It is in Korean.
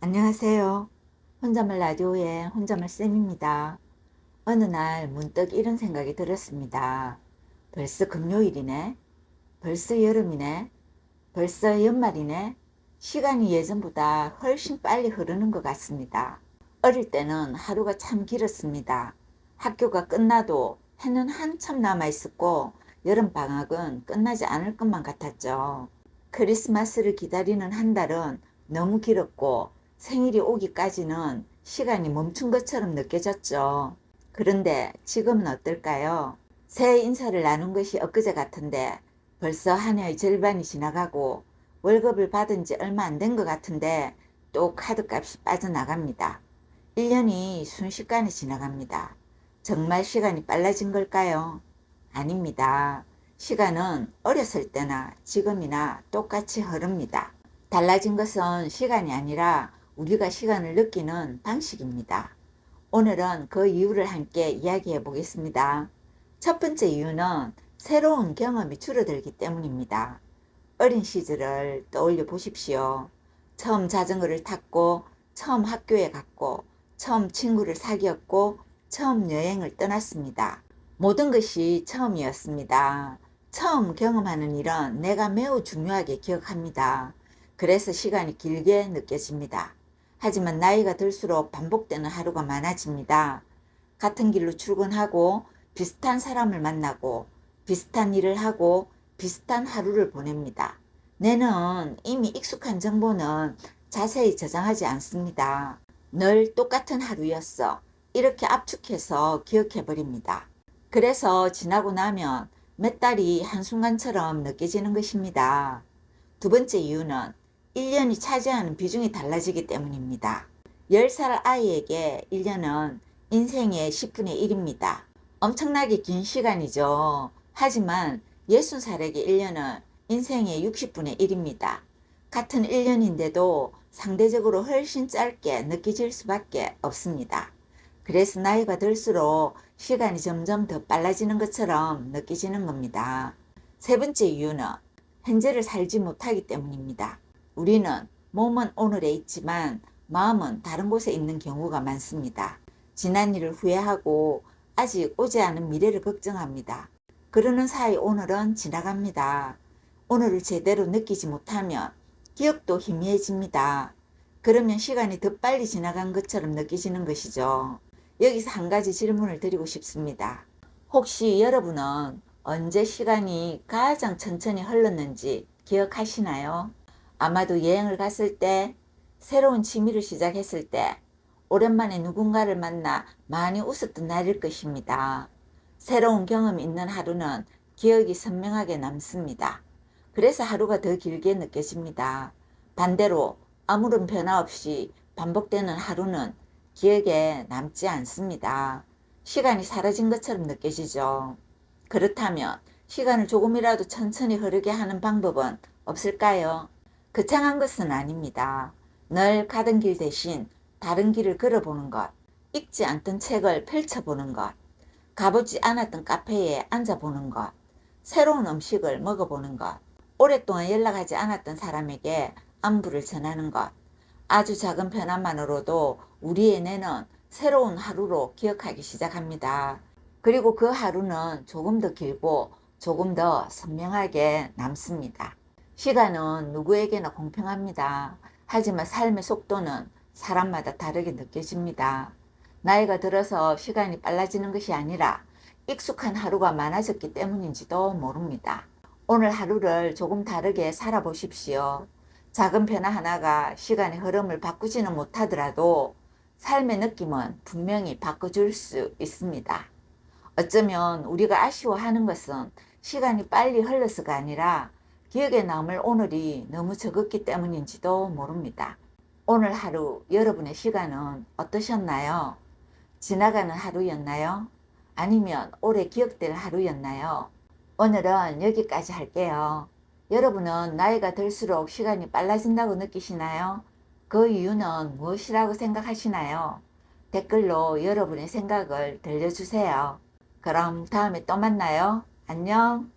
안녕하세요. 혼자말 라디오의 혼자말 쌤입니다. 어느 날 문득 이런 생각이 들었습니다. 벌써 금요일이네. 벌써 여름이네. 벌써 연말이네. 시간이 예전보다 훨씬 빨리 흐르는 것 같습니다. 어릴 때는 하루가 참 길었습니다. 학교가 끝나도 해는 한참 남아 있었고 여름방학은 끝나지 않을 것만 같았죠. 크리스마스를 기다리는 한 달은 너무 길었고 생일이 오기까지는 시간이 멈춘 것처럼 느껴졌죠. 그런데 지금은 어떨까요? 새해 인사를 나눈 것이 엊그제 같은데 벌써 한 해의 절반이 지나가고 월급을 받은 지 얼마 안 된 것 같은데 또 카드값이 빠져나갑니다. 1년이 순식간에 지나갑니다. 정말 시간이 빨라진 걸까요? 아닙니다. 시간은 어렸을 때나 지금이나 똑같이 흐릅니다. 달라진 것은 시간이 아니라 우리가 시간을 느끼는 방식입니다. 오늘은 그 이유를 함께 이야기해 보겠습니다. 첫 번째 이유는 새로운 경험이 줄어들기 때문입니다. 어린 시절을 떠올려 보십시오. 처음 자전거를 탔고, 처음 학교에 갔고, 처음 친구를 사귀었고, 처음 여행을 떠났습니다. 모든 것이 처음이었습니다. 처음 경험하는 일은 내가 매우 중요하게 기억합니다. 그래서 시간이 길게 느껴집니다. 하지만 나이가 들수록 반복되는 하루가 많아집니다. 같은 길로 출근하고, 비슷한 사람을 만나고, 비슷한 일을 하고, 비슷한 하루를 보냅니다. 뇌는 이미 익숙한 정보는 자세히 저장하지 않습니다. 늘 똑같은 하루였어. 이렇게 압축해서 기억해버립니다. 그래서 지나고 나면 몇 달이 한순간처럼 느껴지는 것입니다. 두 번째 이유는 1년이 차지하는 비중이 달라지기 때문입니다. 10살 아이에게 1년은 인생의 10분의 1입니다. 엄청나게 긴 시간이죠. 하지만 60살에게 1년은 인생의 60분의 1입니다. 같은 1년인데도 상대적으로 훨씬 짧게 느껴질 수밖에 없습니다. 그래서 나이가 들수록 시간이 점점 더 빨라지는 것처럼 느껴지는 겁니다. 세 번째 이유는 현재를 살지 못하기 때문입니다. 우리는 몸은 오늘에 있지만 마음은 다른 곳에 있는 경우가 많습니다. 지난 일을 후회하고 아직 오지 않은 미래를 걱정합니다. 그러는 사이 오늘은 지나갑니다. 오늘을 제대로 느끼지 못하면 기억도 희미해집니다. 그러면 시간이 더 빨리 지나간 것처럼 느껴지는 것이죠. 여기서 한 가지 질문을 드리고 싶습니다. 혹시 여러분은 언제 시간이 가장 천천히 흘렀는지 기억하시나요? 아마도 여행을 갔을 때, 새로운 취미를 시작했을 때, 오랜만에 누군가를 만나 많이 웃었던 날일 것입니다. 새로운 경험이 있는 하루는 기억이 선명하게 남습니다. 그래서 하루가 더 길게 느껴집니다. 반대로 아무런 변화 없이 반복되는 하루는 기억에 남지 않습니다. 시간이 사라진 것처럼 느껴지죠. 그렇다면 시간을 조금이라도 천천히 흐르게 하는 방법은 없을까요? 거창한 것은 아닙니다. 늘 가던 길 대신 다른 길을 걸어보는 것, 읽지 않던 책을 펼쳐보는 것, 가보지 않았던 카페에 앉아보는 것, 새로운 음식을 먹어보는 것, 오랫동안 연락하지 않았던 사람에게 안부를 전하는 것, 아주 작은 변화만으로도 우리의 뇌는 새로운 하루로 기억하기 시작합니다. 그리고 그 하루는 조금 더 길고 조금 더 선명하게 남습니다. 시간은 누구에게나 공평합니다. 하지만 삶의 속도는 사람마다 다르게 느껴집니다. 나이가 들어서 시간이 빨라지는 것이 아니라 익숙한 하루가 많아졌기 때문인지도 모릅니다. 오늘 하루를 조금 다르게 살아보십시오. 작은 변화 하나가 시간의 흐름을 바꾸지는 못하더라도 삶의 느낌은 분명히 바꿔줄 수 있습니다. 어쩌면 우리가 아쉬워하는 것은 시간이 빨리 흘러서가 아니라 기억에 남을 오늘이 너무 적었기 때문인지도 모릅니다. 오늘 하루 여러분의 시간은 어떠셨나요? 지나가는 하루였나요? 아니면 오래 기억될 하루였나요? 오늘은 여기까지 할게요. 여러분은 나이가 들수록 시간이 빨라진다고 느끼시나요? 그 이유는 무엇이라고 생각하시나요? 댓글로 여러분의 생각을 들려주세요. 그럼 다음에 또 만나요. 안녕.